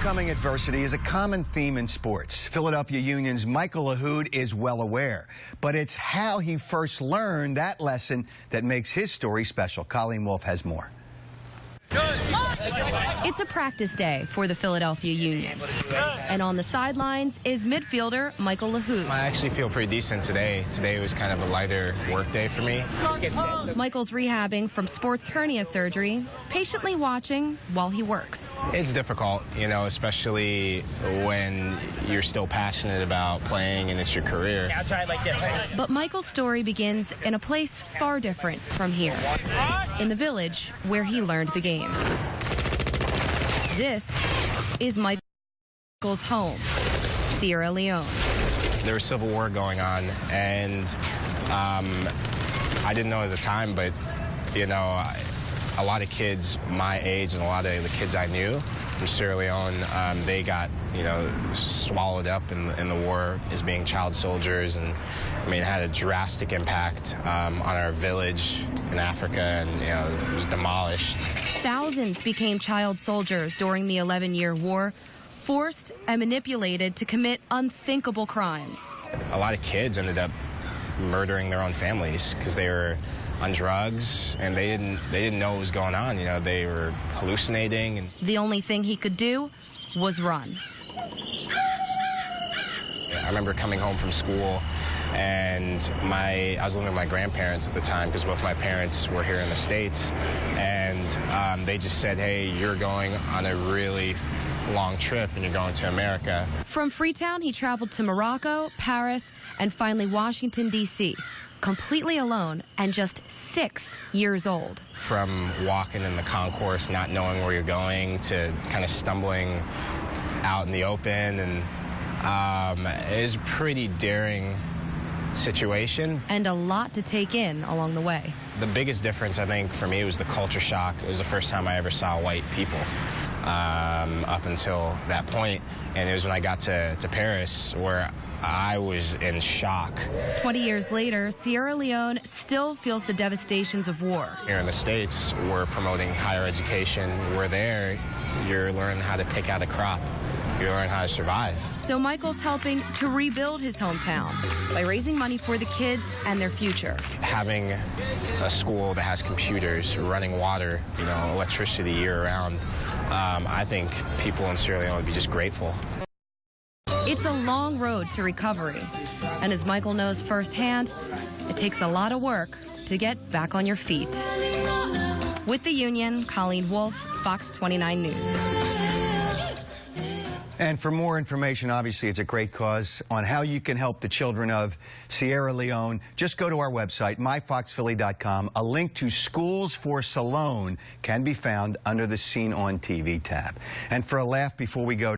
Overcoming adversity is a common theme in sports. Philadelphia Union's Michael Lahoud is well aware, but it's how he first learned that lesson that makes his story special. Colleen Wolfe has more. It's a practice day for the Philadelphia Union. And on the sidelines is midfielder Michael Lahoud. I actually feel pretty decent today. Today was kind of a lighter work day for me. Michael's rehabbing from sports hernia surgery, patiently watching while he works. It's difficult, you know, especially when you're still passionate about playing and it's your career. Yeah, I'll try it like this. But Michael's story begins in a place far different from here, in the village where he learned the game. This is Michael's home, Sierra Leone. There was civil war going on, and I didn't know at the time, but, you know, a lot of kids my age and a lot of the kids I knew from Sierra Leone, they got, you know, swallowed up in the war as being child soldiers. And I mean, it had a drastic impact on our village in Africa, and, you know, it was demolished. Thousands became child soldiers during the 11-year war, forced and manipulated to commit unthinkable crimes. A lot of kids ended up murdering their own families because they were on drugs and they didn't know what was going on. You know, they were hallucinating. And the only thing he could do was run. I remember coming home from school, and I was living with my grandparents at the time because both my parents were here in the States, and they just said, hey, you're going on a really long trip and you're going to America. From Freetown, he traveled to Morocco, Paris, and finally Washington, D.C., completely alone and just 6 years old. From walking in the concourse, not knowing where you're going, to kind of stumbling out in the open, and it was a pretty daring situation. And a lot to take in along the way. The biggest difference, I think, for me was the culture shock. It was the first time I ever saw white people up until that point. And it was when I got to Paris where I was in shock. 20 years later, Sierra Leone still feels the devastations of war. Here in the States, we're promoting higher education. We're there, you're learning how to pick out a crop. You learn how to survive. So Michael's helping to rebuild his hometown by raising money for the kids and their future. Having a school that has computers, running water, you know, electricity year-round, I think people in Sierra Leone would be just grateful. It's a long road to recovery, and as Michael knows firsthand, it takes a lot of work to get back on your feet. With the Union, Colleen Wolfe, Fox 29 News. And for more information, obviously it's a great cause, on how you can help the children of Sierra Leone, just go to our website, myfoxphilly.com. A link to Schools for Salone can be found under the Seen on TV tab. And for a laugh before we go